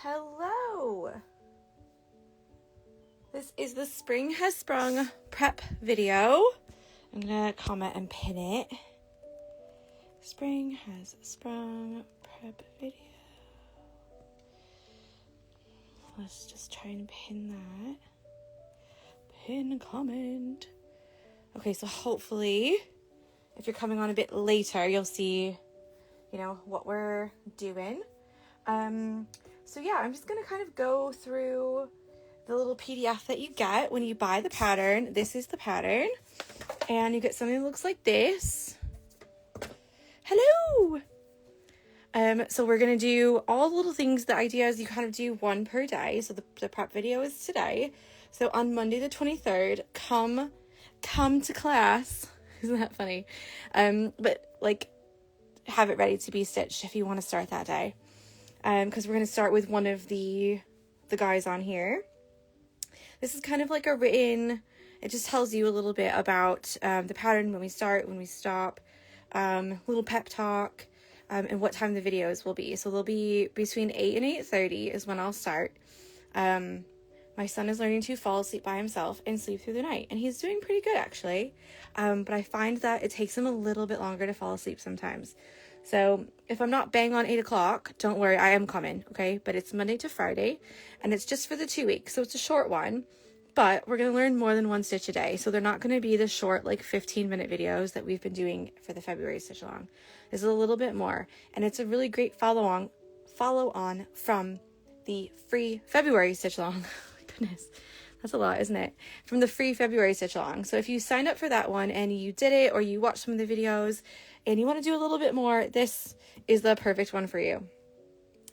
Hello! This is the Spring Has Sprung prep video. I'm gonna comment and pin it. Spring Has Sprung prep video. Let's just try and pin that. Pin comment. Okay, so hopefully, if you're coming on a bit later, you'll see, what we're doing. So yeah, I'm just going to kind of go through the little PDF that you get when you buy the pattern. This is the pattern, and you get something that looks like this. Hello! So we're going to do all the little things, the ideas, you kind of do one per day. So the prep video is today. So on Monday the 23rd, come to class. Isn't that funny? But have it ready to be stitched if you want to start that day. Because we're going to start with one of the guys on here. This is kind of like a written, it just tells you a little bit about the pattern, when we start, when we stop, little pep talk, and what time the videos will be. So they'll be between 8 and 8:30 is when I'll start. My son is learning to fall asleep by himself and sleep through the night, and he's doing pretty good actually. But I find that it takes him a little bit longer to fall asleep sometimes. So if I'm not bang on 8 o'clock, don't worry, I am coming, okay? But it's Monday to Friday, and it's just for the 2 weeks, so it's a short one. But we're going to learn more than one stitch a day, so they're not going to be the short, 15-minute videos that we've been doing for the February stitch along. This is a little bit more, and it's a really great follow on from the free February stitch along. Goodness, that's a lot, isn't it? From the free February stitch along. So if you signed up for that one and you did it, or you watched some of the videos and you want to do a little bit more, this is the perfect one for you.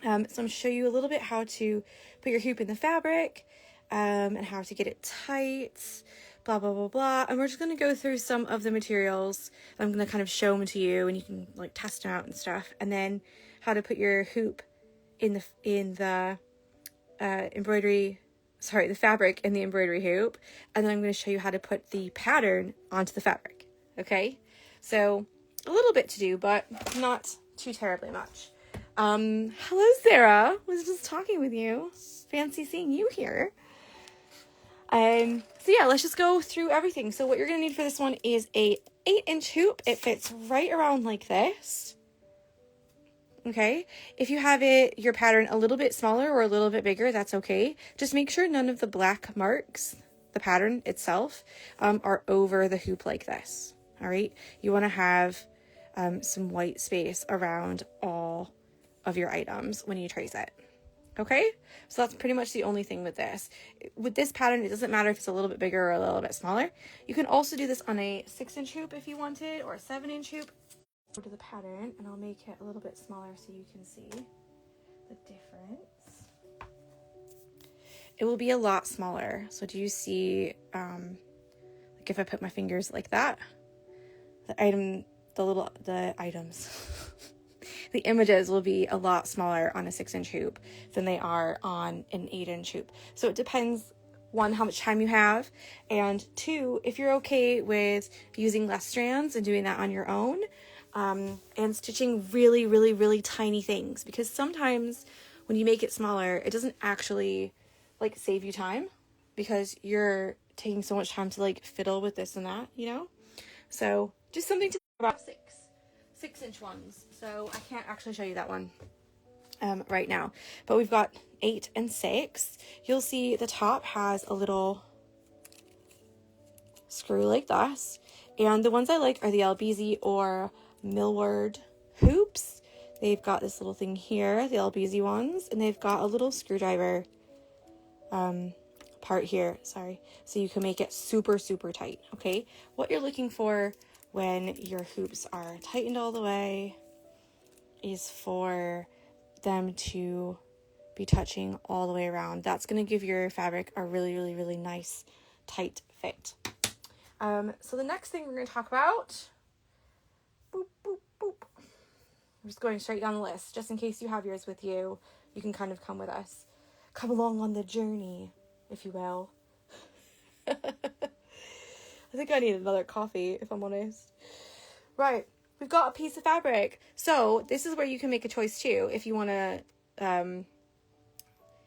So I'm going to show you a little bit how to put your hoop in the fabric, and how to get it tight, blah, blah, blah, blah. And we're just going to go through some of the materials. I'm going to kind of show them to you, and you can test them out and stuff. And then how to put your hoop in the fabric in the embroidery hoop. And then I'm going to show you how to put the pattern onto the fabric. Okay. So a little bit to do, but not too terribly much. Hello, Sarah. Was just talking with you. Fancy seeing you here. So yeah, let's just go through everything. So what you're going to need for this one is a 8-inch hoop. It fits right around like this. Okay. If you have your pattern a little bit smaller or a little bit bigger, that's okay. Just make sure none of the black marks, the pattern itself, are over the hoop like this. All right. You want to have, some white space around all of your items when you trace it. Okay, so that's pretty much the only thing with this. With this pattern, it doesn't matter if it's a little bit bigger or a little bit smaller. You can also do this on a 6-inch hoop if you wanted, or a 7-inch hoop. Go to the pattern, and I'll make it a little bit smaller so you can see the difference. It will be a lot smaller. So do you see, if I put my fingers like that, the items. The images will be a lot smaller on a 6-inch hoop than they are on an 8-inch hoop. So it depends, 1, how much time you have, and 2, if you're okay with using less strands and doing that on your own, and stitching really, really, really tiny things. Because sometimes when you make it smaller, it doesn't actually save you time, because you're taking so much time to fiddle with this and that, So just something to think about. 6-inch ones, so I can't actually show you that one right now, but we've got 8 and 6. You'll see the top has a little screw like this, and the ones I like are the LBZ or Millward hoops. They've got this little thing here, the LBZ ones, and they've got a little screwdriver part here, so you can make it super, super tight. Okay, what you're looking for when your hoops are tightened all the way is for them to be touching all the way around. That's going to give your fabric a really, really, really nice tight fit. So the next thing we're going to talk about, boop, boop, boop. I'm just going straight down the list, just in case you have yours with you. You can kind of come with us. Come along on the journey, if you will. I think I need another coffee, if I'm honest. Right, we've got a piece of fabric. So this is where you can make a choice too. If you want to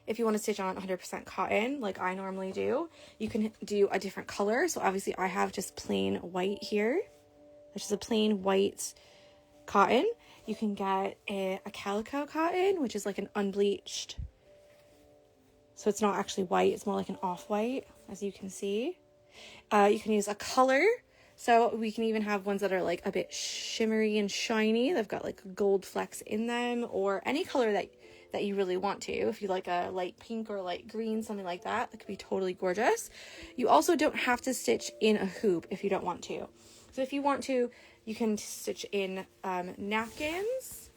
if you want to stitch on 100% cotton, like I normally do, you can do a different color. So obviously I have just plain white here, which is a plain white cotton. You can get a calico cotton, which is like an unbleached. So it's not actually white, it's more like an off-white, as you can see. You can use a color. So we can even have ones that are like a bit shimmery and shiny. They've got like gold flecks in them, or any color that you really want to. If you like a light pink or light green, something like that, that could be totally gorgeous. You also don't have to stitch in a hoop if you don't want to. So if you want to, you can stitch in napkins.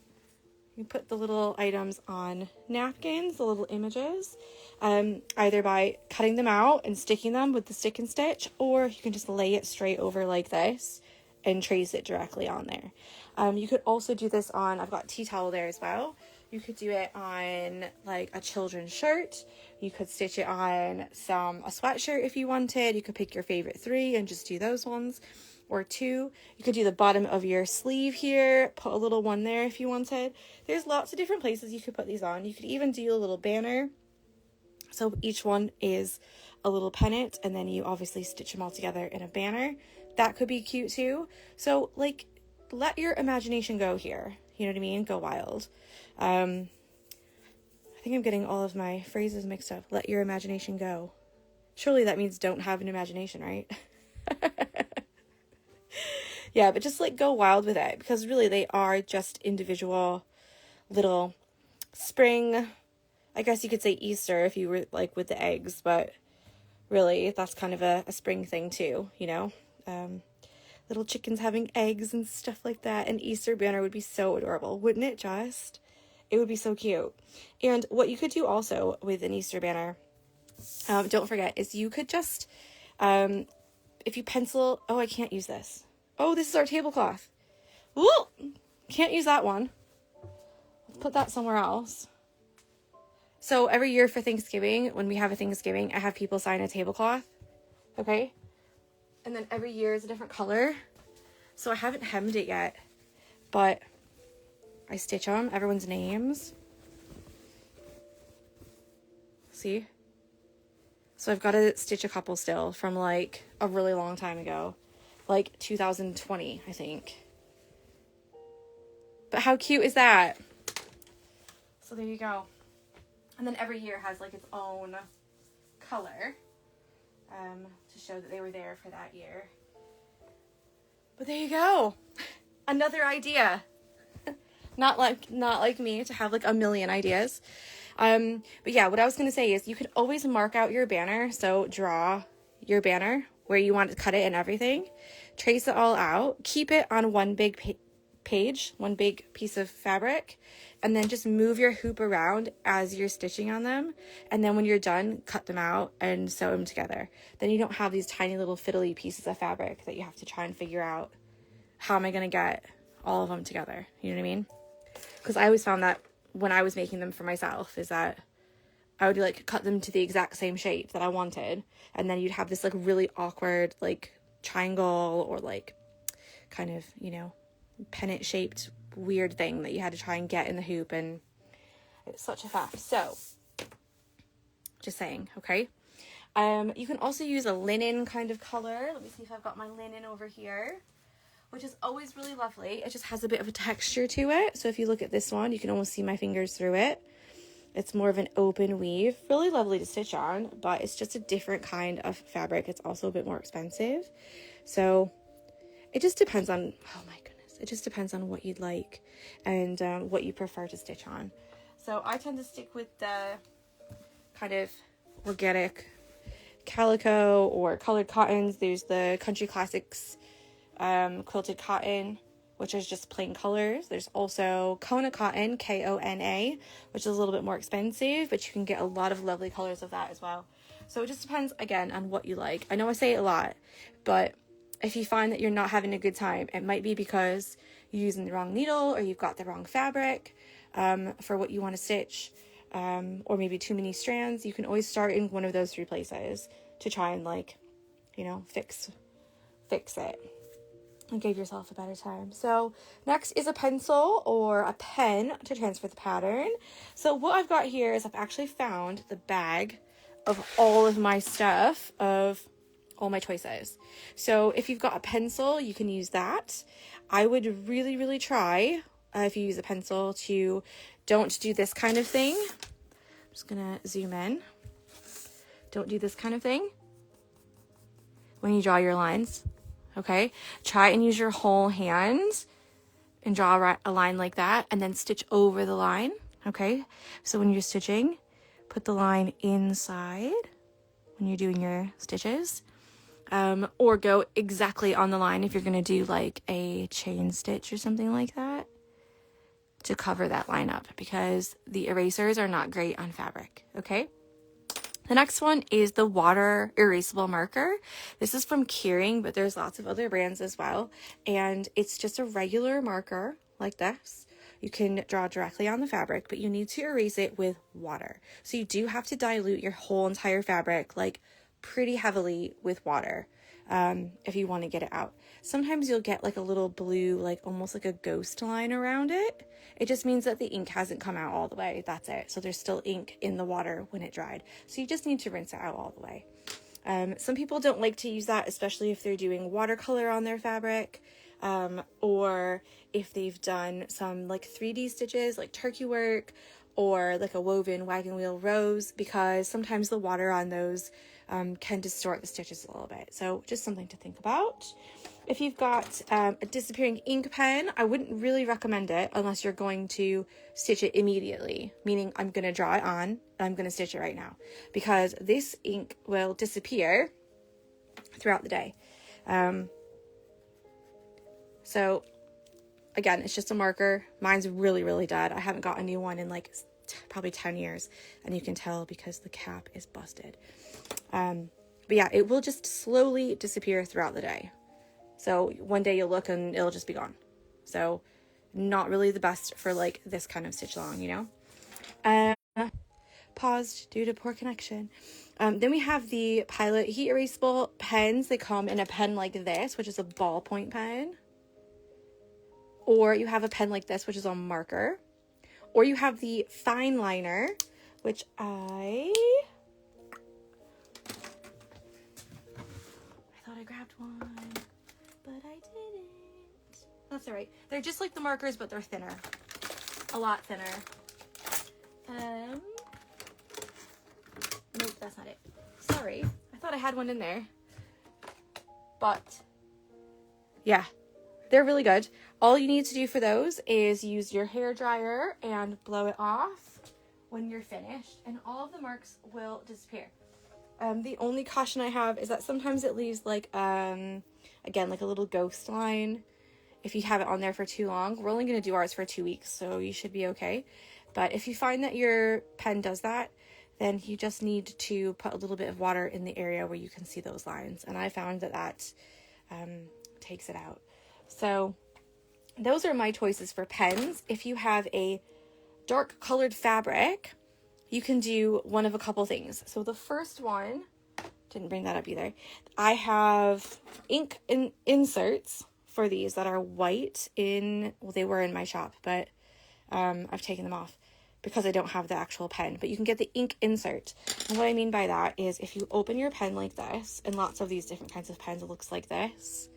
You put the little items on napkins, the little images, either by cutting them out and sticking them with the stick and stitch, or you can just lay it straight over like this and trace it directly on there. You could also do this on, I've got tea towel there as well. You could do it on like a children's shirt. You could stitch it on a sweatshirt if you wanted. You could pick your favorite 3 and just do those ones, or 2. You could do the bottom of your sleeve here, put a little one there if you wanted. There's lots of different places you could put these on. You could even do a little banner. So each one is a little pennant, and then you obviously stitch them all together in a banner. That could be cute too. So like, let your imagination go here. You know what I mean? Go wild. I think I'm getting all of my phrases mixed up. Let your imagination go. Surely that means don't have an imagination, right? Yeah, but just like go wild with it, because really they are just individual little spring, I guess you could say Easter if you were like with the eggs, but really that's kind of a spring thing too, you know? Little chickens having eggs and stuff like that. An Easter banner would be so adorable, wouldn't it just? It would be so cute. And what you could do also with an Easter banner, don't forget, is you could just, if you pencil, oh, I can't use this. Oh, this is our tablecloth. Ooh, can't use that one. Let's put that somewhere else. So every year for Thanksgiving, when we have a Thanksgiving, I have people sign a tablecloth. Okay? And then every year is a different color. So I haven't hemmed it yet, but I stitch on everyone's names. See? So I've got to stitch a couple still from like a really long time ago. Like 2020, I think. But how cute is that? So there you go. And then every year has like its own color to show that they were there for that year. But there you go. Another idea. Not like me to have like a million ideas. But yeah, what I was going to say is you could always mark out your banner. So draw your banner where you want to cut it and everything. Trace it all out. Keep it on one big page, one big piece of fabric, and then just move your hoop around as you're stitching on them. And then when you're done, cut them out and sew them together. Then you don't have these tiny little fiddly pieces of fabric that you have to try and figure out, how am I going to get all of them together? You know what I mean? Because I always found that when I was making them for myself, is that I would like cut them to the exact same shape that I wanted. And then you'd have this like really awkward like triangle or like kind of, you know, pennant shaped weird thing that you had to try and get in the hoop, and it's such a faff. So just saying, okay. You can also use a linen kind of color. Let me see if I've got my linen over here, which is always really lovely. It just has a bit of a texture to it. So if you look at this one, you can almost see my fingers through it. It's more of an open weave, really lovely to stitch on, but it's just a different kind of fabric. It's also a bit more expensive. So it just depends on, oh my goodness, it just depends on what you'd like and what you prefer to stitch on. So I tend to stick with the kind of organic calico or colored cottons. There's the Country Classics quilted cotton, which is just plain colors. There's also Kona cotton, Kona, which is a little bit more expensive, but you can get a lot of lovely colors of that as well. So it just depends, again, on what you like. I know I say it a lot, but if you find that you're not having a good time, it might be because you're using the wrong needle or you've got the wrong fabric for what you want to stitch, or maybe too many strands. You can always start in one of those 3 places to try and, like, you know, fix it. and give yourself a better time. So next is a pencil or a pen to transfer the pattern. So what I've got here is I've actually found the bag of all of my stuff, of all my choices. So if you've got a pencil, you can use that. I would really, really try, if you use a pencil, to don't do this kind of thing. I'm just gonna zoom in. Don't do this kind of thing when you draw your lines. Okay, try and use your whole hand and draw a line like that, and then stitch over the line. Okay, so when you're stitching, put the line inside when you're doing your stitches, or go exactly on the line if you're going to do like a chain stitch or something like that, to cover that line up, because the erasers are not great on fabric. Okay. The next one is the water erasable marker. This is from Keyring, but there's lots of other brands as well. And it's just a regular marker like this. You can draw directly on the fabric, but you need to erase it with water. So you do have to dilute your whole entire fabric like pretty heavily with water if you want to get it out. Sometimes you'll get like a little blue, like almost like a ghost line around it. It just means that the ink hasn't come out all the way. That's it. So there's still ink in the water when it dried. So you just need to rinse it out all the way. Some people don't like to use that, especially if they're doing watercolor on their fabric, or if they've done some like 3D stitches like turkey work, or like a woven wagon wheel rose, because sometimes the water on those can distort the stitches a little bit. So just something to think about. If you've got a disappearing ink pen, I wouldn't really recommend it unless you're going to stitch it immediately, meaning I'm going to draw it on and I'm going to stitch it right now, because this ink will disappear throughout the day. So again, it's just a marker. Mine's really, really dead. I haven't got a new one in like probably 10 years, and you can tell because the cap is busted. But yeah, it will just slowly disappear throughout the day. So one day you'll look and it'll just be gone. So not really the best for like this kind of stitch along, you know. Paused due to poor connection. Then we have the Pilot heat erasable pens. They come in a pen like this, which is a ballpoint pen. Or you have a pen like this, which is a marker. Or you have the fine liner, which I thought I grabbed one, but I didn't. That's all right. They're just like the markers, but they're thinner. A lot thinner. Nope, that's not it. Sorry. I thought I had one in there. But yeah, they're really good. All you need to do for those is use your hair dryer and blow it off when you're finished, and all of the marks will disappear. The only caution I have is that sometimes it leaves like, again, like a little ghost line if you have it on there for too long. We're only going to do ours for 2 weeks, so you should be okay. But if you find that your pen does that, then you just need to put a little bit of water in the area where you can see those lines. And I found that that takes it out. So those are my choices for pens. If you have a dark colored fabric, you can do one of a couple things. So the first one, didn't bring that up either. I have ink inserts for these that are white well, they were in my shop, but I've taken them off because I don't have the actual pen. But you can get the ink insert. And what I mean by that is if you open your pen like this, and lots of these different kinds of pens, it looks like this.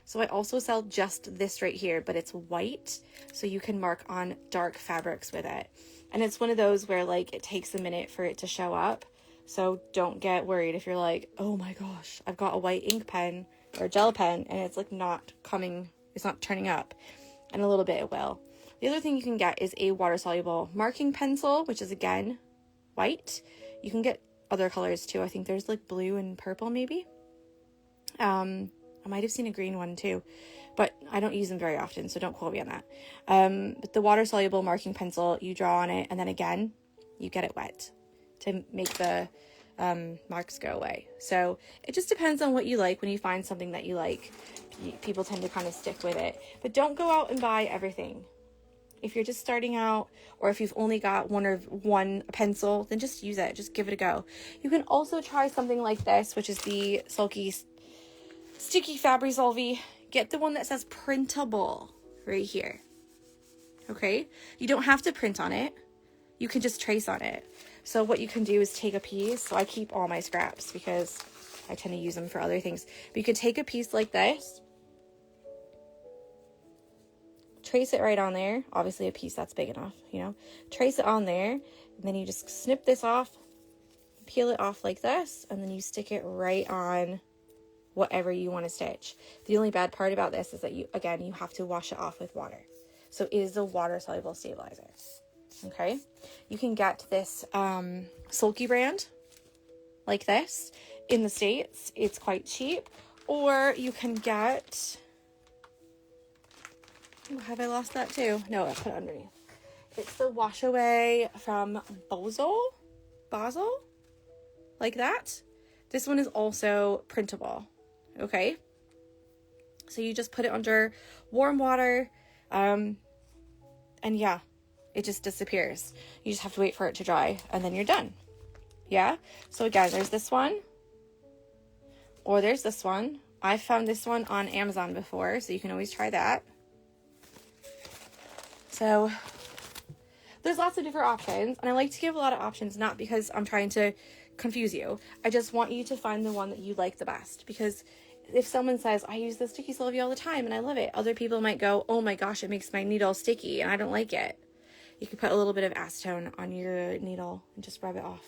So I also sell just this right here, but it's white, so you can mark on dark fabrics with it. And it's one of those where like it takes a minute for it to show up. So don't get worried if you're like, oh my gosh, I've got a white ink pen or gel pen and it's like not coming, it's not turning up. In a little bit it will. The other thing you can get is a water soluble marking pencil, which is again white. You can get other colors too. I think there's like blue and purple maybe. I might have seen a green one too, but I don't use them very often, so don't quote me on that. But the water soluble marking pencil, you draw on it and then again you get it wet to make the marks go away. So it just depends on what you like. When you find something that you like, people tend to kind of stick with it. But don't go out and buy everything. If you're just starting out, or if you've only got one pencil, then just use it. Just give it a go. You can also try something like this, which is the Sulky Sticky Fabri-Solvy get the one that says printable right here. Okay, you don't have to print on it. You can just trace on it. So what you can do is take a piece. So I keep all my scraps because I tend to use them for other things. But you could take a piece like this, trace it right on there. Obviously a piece that's big enough, you know, trace it on there, and then you just snip this off, peel it off like this, and then you stick it right on whatever you want to stitch. The only bad part about this is that you have to wash it off with water. So it is a water soluble stabilizer. Okay, you can get this Sulky brand like this in the States. It's quite cheap. Or you can get, oh, have I lost that too? No, I put it underneath. It's the wash away from Basel, like that. This one is also printable. Okay, so you just put it under warm water, and yeah, it just disappears. You just have to wait for it to dry, and then you're done. Yeah, so again, there's this one, or there's this one. I found this one on Amazon before, so you can always try that. So there's lots of different options, and I like to give a lot of options, not because I'm trying to confuse you. I just want you to find the one that you like the best, because if someone says, I use this sticky Sylvia all the time and I love it, other people might go, oh my gosh, it makes my needle sticky and I don't like it. You can put a little bit of acetone on your needle and just rub it off,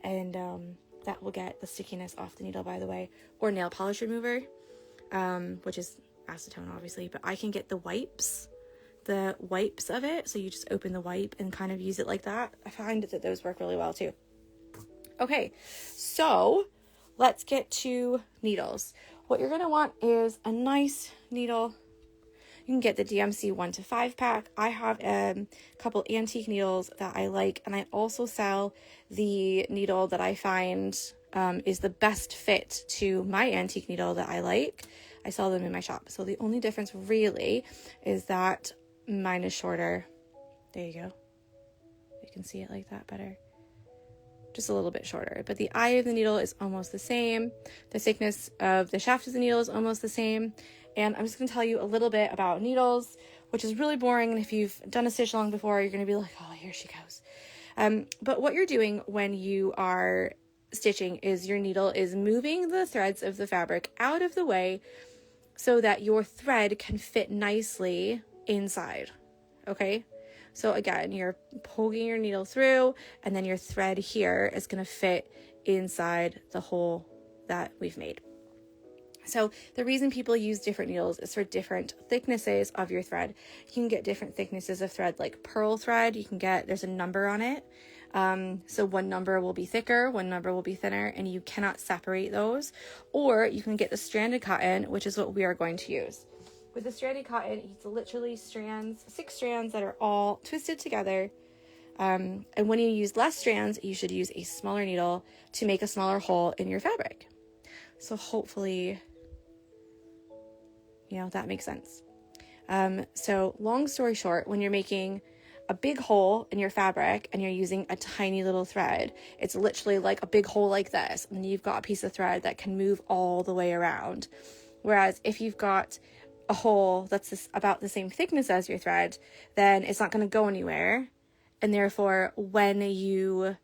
and that will get the stickiness off the needle, by the way. Or nail polish remover, which is acetone obviously, but I can get the wipes of it, so you just open the wipe and kind of use it like that. I find that those work really well too. Okay, so let's get to needles. What you're going to want is a nice needle. You can get the DMC 1 to 5 pack. I have a couple antique needles that I like, and I also sell the needle that I find is the best fit to my antique needle that I like. I sell them in my shop. So the only difference really is that mine is shorter. There you go. You can see it like that better. Just a little bit shorter, but the eye of the needle is almost the same. The thickness of the shaft of the needle is almost the same. And I'm just going to tell you a little bit about needles, which is really boring. And if you've done a stitch along before, you're going to be like, oh, here she goes. But what you're doing when you are stitching is your needle is moving the threads of the fabric out of the way so that your thread can fit nicely inside. Okay. So again, you're poking your needle through, and then your thread here is going to fit inside the hole that we've made. So the reason people use different needles is for different thicknesses of your thread. You can get different thicknesses of thread, like pearl thread. There's a number on it. So one number will be thicker, one number will be thinner, and you cannot separate those. Or you can get the stranded cotton, which is what we are going to use. With the stranded cotton, it's literally 6 strands that are all twisted together. And when you use less strands, you should use a smaller needle to make a smaller hole in your fabric. So hopefully, that makes sense. So long story short, when you're making a big hole in your fabric and you're using a tiny little thread, it's literally like a big hole like this. And you've got a piece of thread that can move all the way around. Whereas if you've got a hole that's about the same thickness as your thread, then it's not going to go anywhere, and therefore when you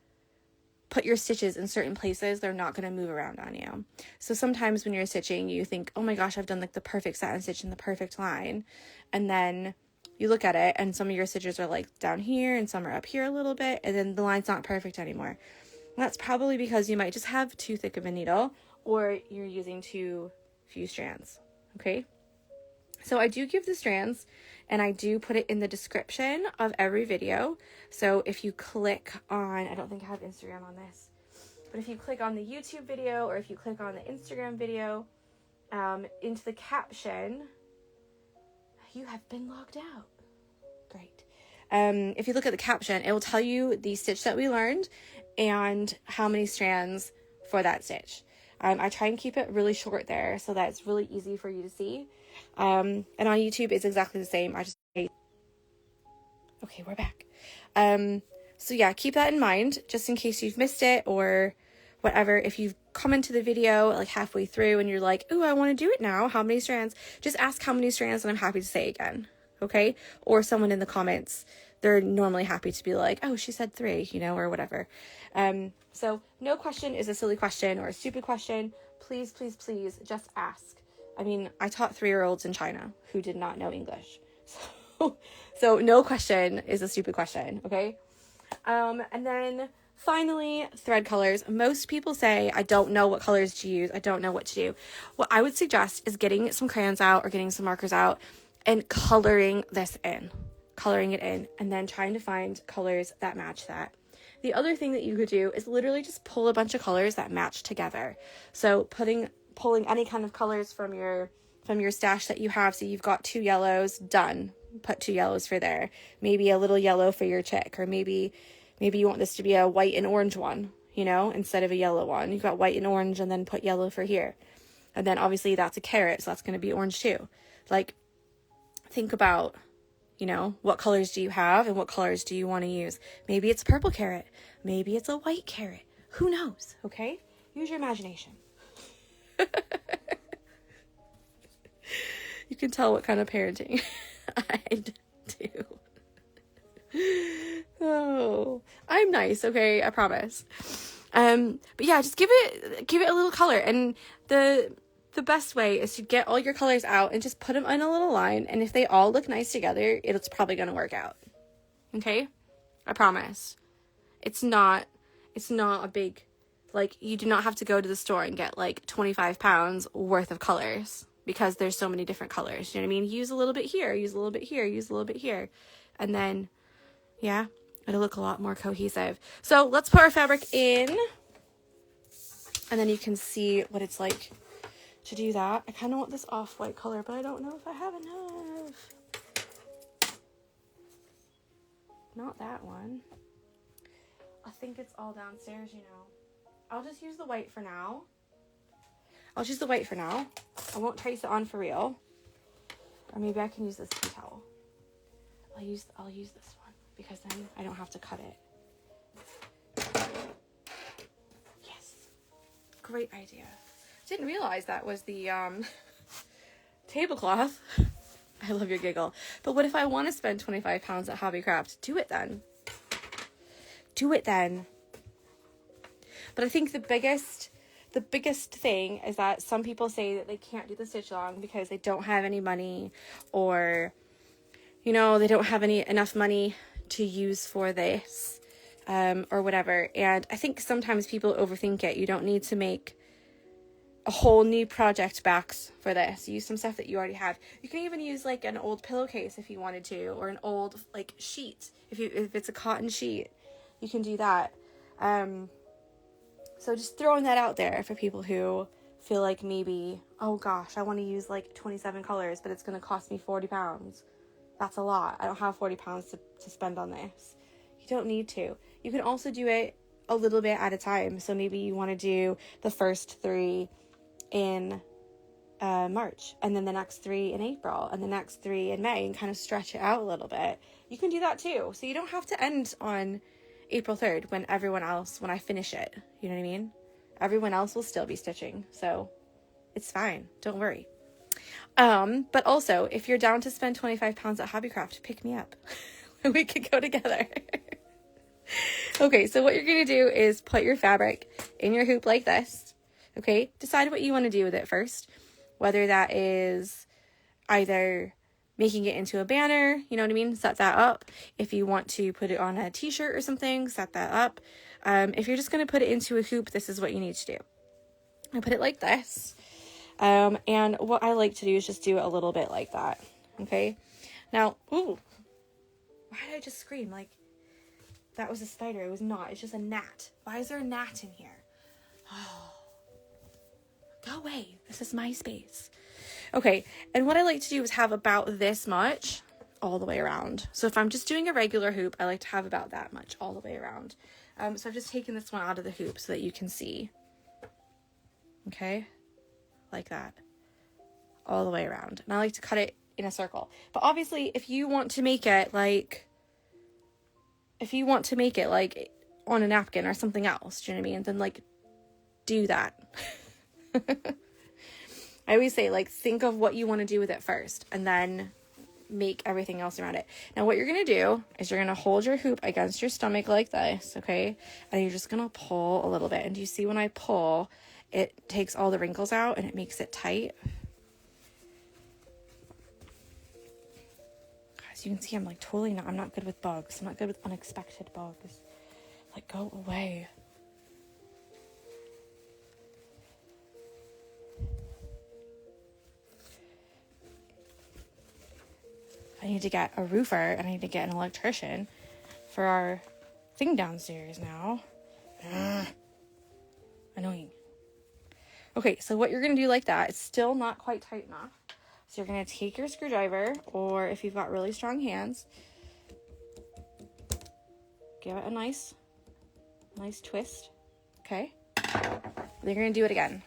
put your stitches in certain places, they're not going to move around on you. So sometimes when you're stitching, you think, oh my gosh, I've done like the perfect satin stitch in the perfect line, and then you look at it and some of your stitches are like down here and some are up here a little bit, and then the line's not perfect anymore. And that's probably because you might just have too thick of a needle, or you're using too few strands. Okay, so I do give the strands, and I do put it in the description of every video. So if you click on, I don't think I have Instagram on this, but if you click on the YouTube video, or if you click on the Instagram video, into the caption, you have been logged out. Great. If you look at the caption, it will tell you the stitch that we learned and how many strands for that stitch. I try and keep it really short there so that it's really easy for you to see. And on YouTube, it's exactly the same. Okay, we're back. So yeah, keep that in mind just in case you've missed it or whatever. If you've come into the video like halfway through and you're like, oh, I want to do it now. How many strands? Just ask how many strands and I'm happy to say again. Okay. Or someone in the comments, they're normally happy to be like, oh, she said 3, you know, or whatever. So no question is a silly question or a stupid question. Please, please, please just ask. I mean, I taught 3-year-olds in China who did not know English. So no question is a stupid question. Okay. And then finally, thread colors. Most people say, I don't know what colors to use. I don't know what to do. What I would suggest is getting some crayons out or getting some markers out and coloring it in, and then trying to find colors that match that. The other thing that you could do is literally just pull a bunch of colors that match together. So pulling any kind of colors from your stash that you have. So you've got 2 yellows, done. Put 2 yellows for there. Maybe a little yellow for your chick, or maybe you want this to be a white and orange one, you know, instead of a yellow one. You've got white and orange and then put yellow for here. And then obviously that's a carrot, so that's going to be orange too. Like, think about, you know, what colors do you have and what colors do you want to use? Maybe it's a purple carrot. Maybe it's a white carrot. Who knows? Okay? Use your imagination. You can tell what kind of parenting I do. Oh, I'm nice, okay? I promise. But yeah, just give it a little color. And the best way is to get all your colors out and just put them in a little line. And if they all look nice together, it's probably going to work out. Okay? I promise. It's not a big, like, you do not have to go to the store and get like 25 pounds worth of colors because there's so many different colors. You know what I mean? Use a little bit here, use a little bit here, use a little bit here. And then, yeah, it'll look a lot more cohesive. So let's put our fabric in and then you can see what it's like to do that. I kind of want this off-white color, but I don't know if I have enough. Not that one. I think it's all downstairs, you know. I'll just use the white for now. I won't trace it on for real. Or maybe I can use this tea towel. I'll use this one because then I don't have to cut it. Yes. Great idea. Didn't realize that was the tablecloth. I love your giggle. But what if I want to spend 25 pounds at Hobbycraft? Do it then. But I think the biggest thing is that some people say that they can't do the stitch along because they don't have any money, or, you know, they don't have enough money to use for this, or whatever. And I think sometimes people overthink it. You don't need to make a whole new project backs for this. Use some stuff that you already have. You can even use like an old pillowcase if you wanted to, or an old like sheet. If it's a cotton sheet, you can do that. So just throwing that out there for people who feel like maybe, oh gosh, I want to use like 27 colors, but it's going to cost me 40 pounds. That's a lot. I don't have 40 pounds to spend on this. You don't need to. You can also do it a little bit at a time. So maybe you want to do the first 3 in March, and then the next 3 in April, and the next 3 in May, and kind of stretch it out a little bit. You can do that too. So you don't have to end on April 3rd when I finish it. You know what I mean? Everyone else will still be stitching. So it's fine. Don't worry. But also, if you're down to spend 25 pounds at Hobbycraft, pick me up. We could go together. Okay, so what you're going to do is put your fabric in your hoop like this. Okay, decide what you want to do with it first. Whether that is either making it into a banner, you know what I mean? Set that up. If you want to put it on a t-shirt or something, set that up. If you're just going to put it into a hoop, this is what you need to do. I put it like this. And what I like to do is just do it a little bit like that. Okay. Now, ooh, why did I just scream? Like, that was a spider. It was not. It's just a gnat. Why is there a gnat in here? Oh, go away. This is my space. Okay. And what I like to do is have about this much all the way around. So if I'm just doing a regular hoop, I like to have about that much all the way around. So I've just taken this one out of the hoop so that you can see. Okay. Like that. All the way around. And I like to cut it in a circle. But obviously, if you want to make it like on a napkin or something else, do you know what I mean? Then like do that. I always say, like, think of what you want to do with it first and then make everything else around it. Now, what you're going to do is you're going to hold your hoop against your stomach like this, okay? And you're just going to pull a little bit. And do you see when I pull, it takes all the wrinkles out and it makes it tight? As you can see, I'm like I'm not good with bugs. I'm not good with unexpected bugs. Like, go away. I need to get a roofer and I need to get an electrician for our thing downstairs now. Annoying. Okay, so what you're going to do like that, it's still not quite tight enough. So you're going to take your screwdriver, or if you've got really strong hands, give it a nice twist. Okay? Then you're going to do it again.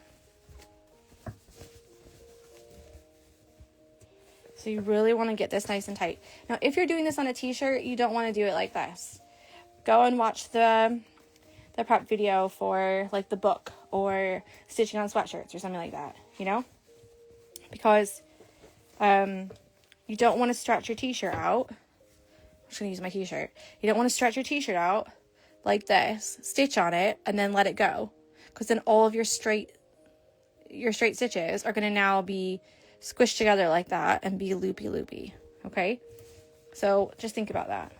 So you really want to get this nice and tight. Now, if you're doing this on a t-shirt, you don't want to do it like this. Go and watch the prep video for like the book or stitching on sweatshirts or something like that, you know? Because you don't want to stretch your t-shirt out. I'm just going to use my t-shirt. You don't want to stretch your t-shirt out like this, stitch on it, and then let it go. Because then all of your straight stitches are going to now be squished together like that and be loopy, okay? So just think about that.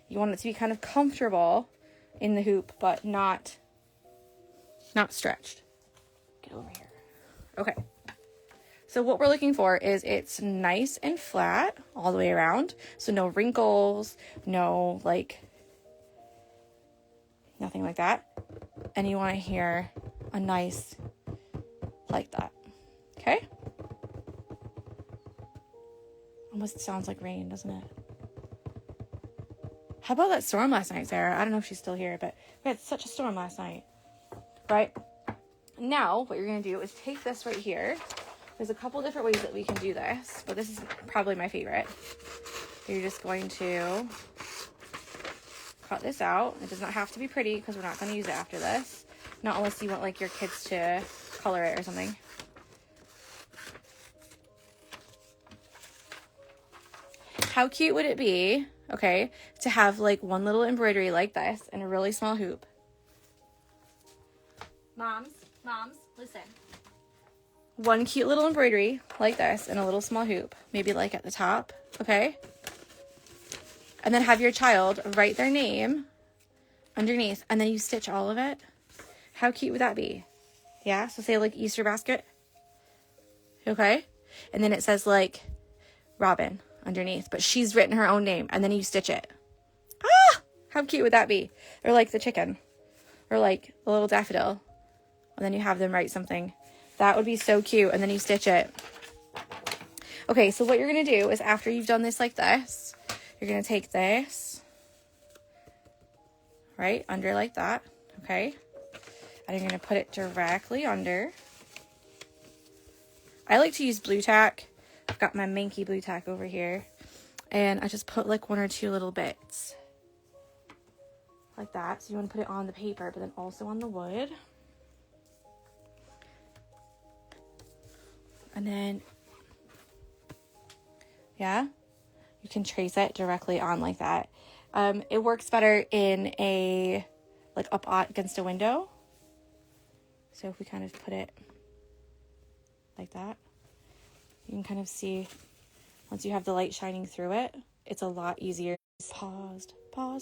You want it to be kind of comfortable in the hoop, but not stretched. Get over here. Okay. So what we're looking for is it's nice and flat all the way around. So no wrinkles, no like, nothing like that. And you want to hear a nice like that. Okay? Almost sounds like rain, doesn't it? How about that storm last night, Sarah? I don't know if she's still here, but we had such a storm last night. Right? Now, what you're going to do is take this right here. There's a couple different ways that we can do this, but this is probably my favorite. You're just going to cut this out. It does not have to be pretty because we're not going to use it after this. Not unless you want like your kids to color it or something. How cute would it be, okay, to have like one little embroidery like this in a really small hoop? Moms, listen. One cute little embroidery like this in a little small hoop, maybe like at the top, okay? And then have your child write their name underneath, and then you stitch all of it. How cute would that be? Yeah, so say like Easter basket, okay? And then it says like Robin underneath, but she's written her own name, and then you stitch it. Ah, how cute would that be? Or like the chicken, or like the little daffodil, and then you have them write something. That would be so cute, and then you stitch it. Okay, so what you're going to do is after you've done this like this, you're going to take this, right, under like that, okay? And you're going to put it directly under. I like to use blue tack. I've got my Minky blue tack over here. And I just put like one or two little bits. Like that. So you want to put it on the paper, but then also on the wood. And then, yeah, you can trace it directly on like that. It works better in a, like up against a window. So if we kind of put it like that, you can kind of see, once you have the light shining through it, it's a lot easier. Paused,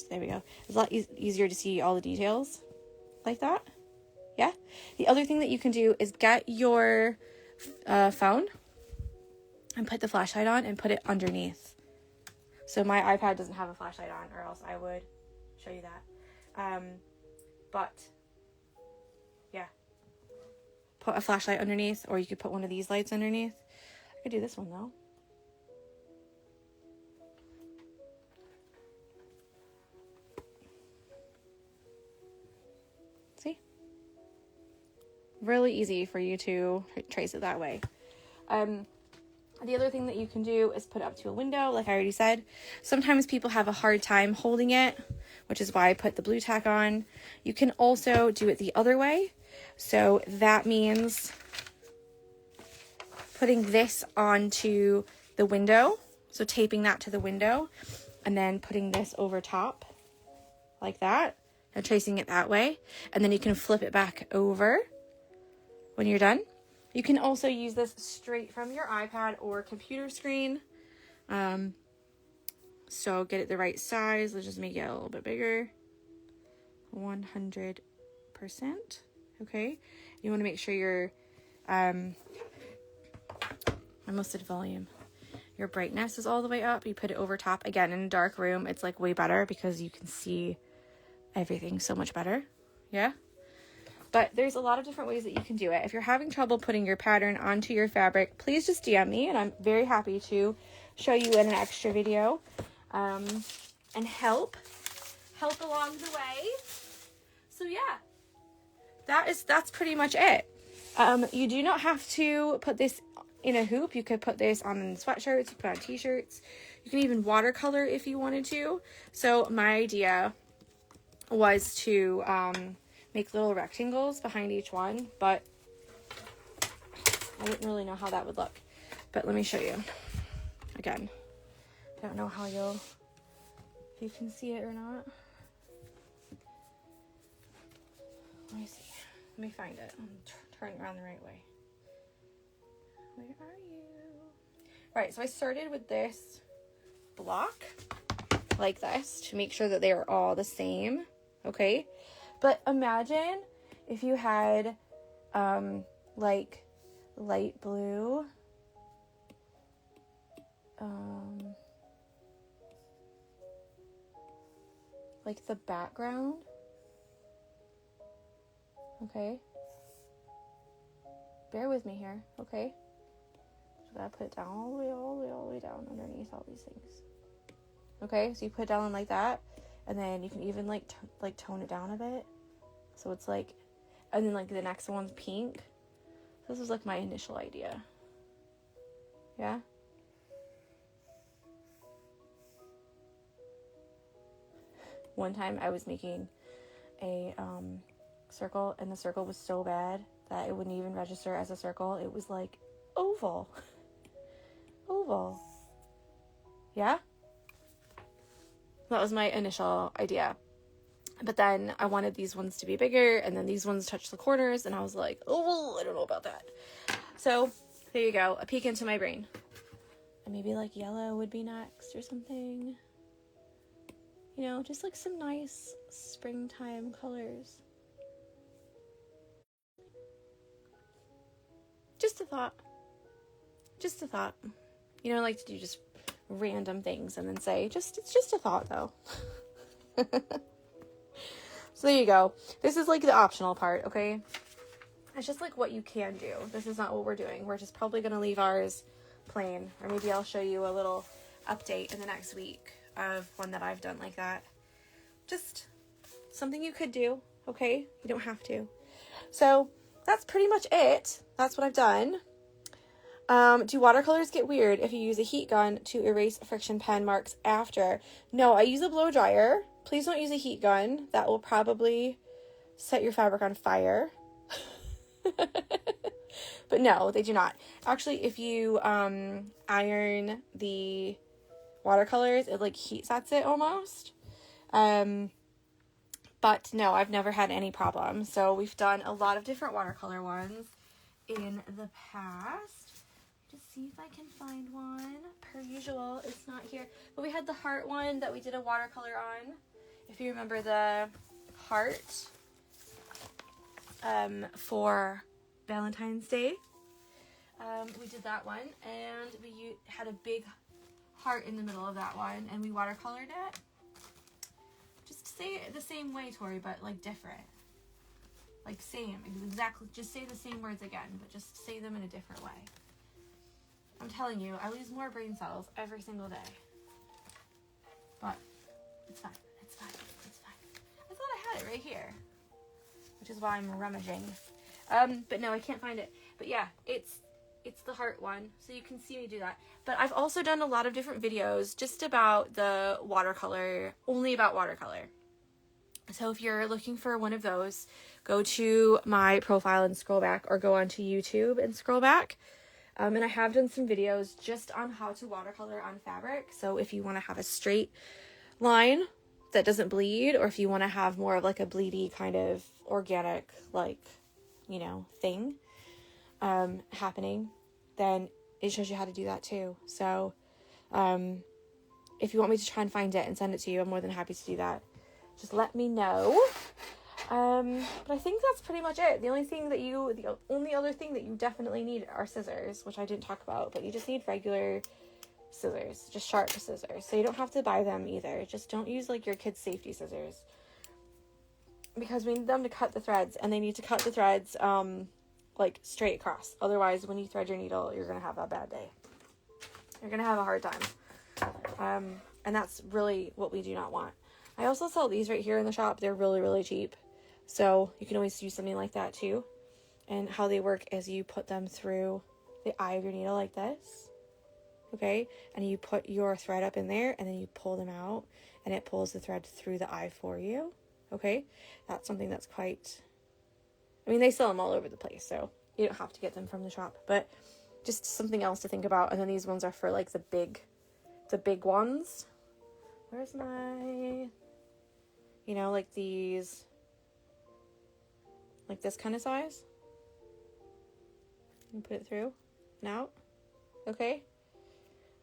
there we go. It's a lot easier to see all the details like that. Yeah. The other thing that you can do is get your phone and put the flashlight on and put it underneath. So my iPad doesn't have a flashlight on, or else I would show you that. But yeah, put a flashlight underneath, or you could put one of these lights underneath. I could do this one though. See? Really easy for you to trace it that way. The other thing that you can do is put it up to a window, like I already said. Sometimes people have a hard time holding it, which is why I put the blue tack on. You can also do it the other way. So that means putting this onto the window, so taping that to the window, and then putting this over top like that, and tracing it that way, and then you can flip it back over when you're done. You can also use this straight from your iPad or computer screen. So get it the right size. Let's just make it a little bit bigger. 100%. Okay. You want to make sure your, I almost said volume. Your brightness is all the way up. You put it over top. Again, in a dark room, it's like way better because you can see everything so much better. Yeah. But there's a lot of different ways that you can do it. If you're having trouble putting your pattern onto your fabric, please just DM me, and I'm very happy to show you in an extra video, and help along the way. So yeah, that's pretty much it. You do not have to put this in a hoop. You could put this on sweatshirts, you put on t-shirts. You can even watercolor if you wanted to. So my idea was to make little rectangles behind each one, but I didn't really know how that would look. But let me show you. Again, I don't know how if you can see it or not. Let me see. Let me find it. I'm turning around the right way. Where are you? Right, so I started with this block like this to make sure that they are all the same. Okay, but imagine if you had like light blue, like the background. Okay, bear with me here. Okay, so I gotta put it down all the way down underneath all these things. Okay, so you put it down like that, and then you can even like tone it down a bit, so it's like, and then like the next one's pink. This was like my initial idea. Yeah. One time I was making a circle, and the circle was so bad that it wouldn't even register as a circle. It was like oval. Yeah. That was my initial idea. But then I wanted these ones to be bigger, and then these ones touch the corners, and I was like, oh, I don't know about that. So there you go, a peek into my brain. And maybe like yellow would be next or something. You know, just like some nice springtime colors. Just a thought. You know, I like to do just random things and then say, it's just a thought though. So there you go. This is like the optional part, okay? It's just like what you can do. This is not what we're doing. We're just probably going to leave ours plain. Or maybe I'll show you a little update in the next week of one that I've done like that. Just something you could do, okay? You don't have to. So that's pretty much it. That's what I've done. Do watercolors get weird if you use a heat gun to erase friction pen marks after? No, I use a blow dryer. Please don't use a heat gun. That will probably set your fabric on fire. But no, they do not. Actually, if you iron the watercolors, it like heat sets it almost. But no, I've never had any problem. So we've done a lot of different watercolor ones in the past. Just see if I can find one. Per usual, it's not here. But we had the heart one that we did a watercolor on. If you remember the heart for Valentine's Day. We did that one, and we had a big heart in the middle of that one, and we watercolored it. Just say it the same way, Tori, but like different. Like same, exactly. Just say the same words again, but just say them in a different way. I'm telling you, I lose more brain cells every single day. But it's fine. It's fine. It's fine. I thought I had it right here, which is why I'm rummaging. But no, I can't find it. But yeah, it's the heart one, so you can see me do that. But I've also done a lot of different videos just about the watercolor, only about watercolor. So if you're looking for one of those, go to my profile and scroll back, or go onto YouTube and scroll back. And I have done some videos just on how to watercolor on fabric. So if you want to have a straight line that doesn't bleed, or if you want to have more of like a bleedy kind of organic, like, you know, thing happening, then it shows you how to do that too. So if you want me to try and find it and send it to you, I'm more than happy to do that. Just let me know. But I think that's pretty much it. The only other thing that you definitely need are scissors, which I didn't talk about, but you just need regular scissors, just sharp scissors. So you don't have to buy them either. Just don't use like your kids' safety scissors, because we need them to cut the threads, and they need to cut the threads like straight across. Otherwise, when you thread your needle, you're gonna have a bad day. You're gonna have a hard time. And that's really what we do not want. I also sell these right here in the shop. They're really, really cheap. So you can always use something like that too. And how they work is you put them through the eye of your needle like this. Okay? And you put your thread up in there, and then you pull them out, and it pulls the thread through the eye for you. Okay? That's something that's quite... I mean, they sell them all over the place, so you don't have to get them from the shop. But just something else to think about. And then these ones are for like the big ones. Where's my... You know, like these... Like this kind of size. And put it through and out. Okay?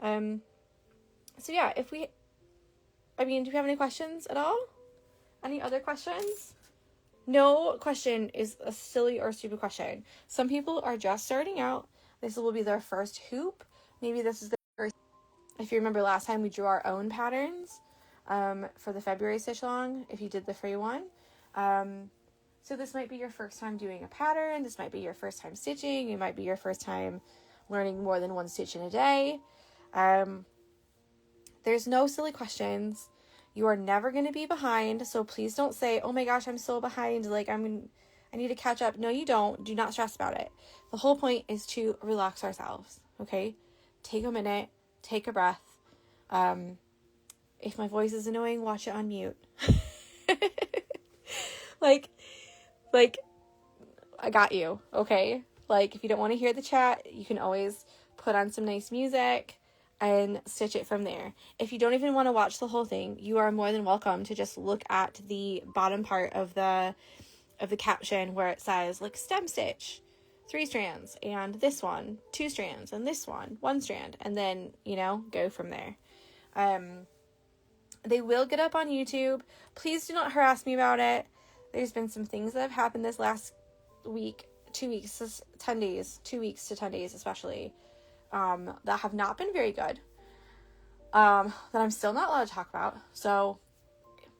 So yeah, do you have any questions at all? Any other questions? No question is a silly or stupid question. Some people are just starting out. This will be their first hoop. Maybe this is their first. If you remember last time, we drew our own patterns for the February stitch along, if you did the free one. So this might be your first time doing a pattern. This might be your first time stitching. It might be your first time learning more than one stitch in a day. There's no silly questions. You are never going to be behind. So please don't say, oh my gosh, I'm so behind. Like I need to catch up. No, you don't. Do not stress about it. The whole point is to relax ourselves. Okay. Take a minute, take a breath. If my voice is annoying, watch it on mute. like, I got you. Okay. Like if you don't want to hear the chat, you can always put on some nice music and stitch it from there. If you don't even want to watch the whole thing, you are more than welcome to just look at the bottom part of the caption where it says like stem stitch 3 strands, and this one 2 strands, and this one 1 strand, and then, you know, go from there. They will get up on YouTube. Please do not harass me about it. There's been some things that have happened this last week, 2 weeks, 10 days, 2 weeks to 10 days especially, that have not been very good, that I'm still not allowed to talk about. So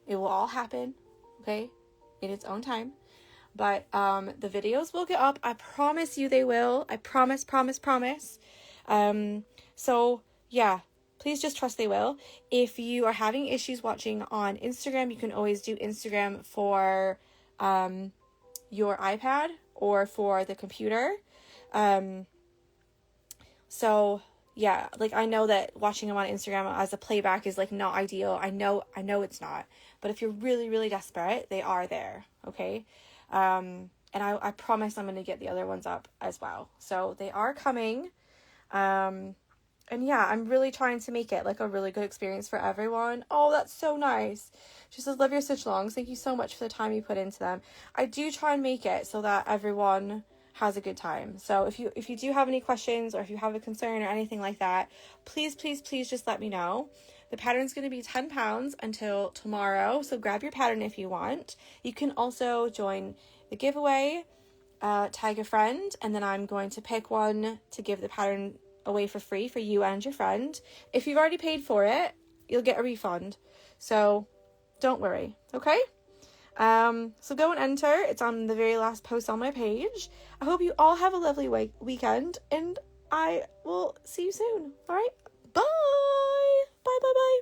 it will all happen, okay, in its own time. But the videos will get up. I promise you they will. I promise. So yeah, please just trust they will. If you are having issues watching on Instagram, you can always do Instagram for your iPad or for the computer. So yeah, like I know that watching them on Instagram as a playback is like not ideal. I know it's not. But if you're really, really desperate, they are there. Okay. And I promise I'm going to get the other ones up as well. So they are coming. And yeah, I'm really trying to make it like a really good experience for everyone. Oh, that's so nice. She says, love your stitch-alongs. Thank you so much for the time you put into them. I do try and make it so that everyone has a good time. So if you do have any questions, or if you have a concern or anything like that, please just let me know. The pattern's going to be £10 until tomorrow. So grab your pattern if you want. You can also join the giveaway, tag a friend, and then I'm going to pick one to give the pattern away for free for you and your friend. If you've already paid for it, you'll get a refund. So don't worry. Okay. So go and enter. It's on the very last post on my page. I hope you all have a lovely weekend, and I will see you soon. All right. Bye. Bye.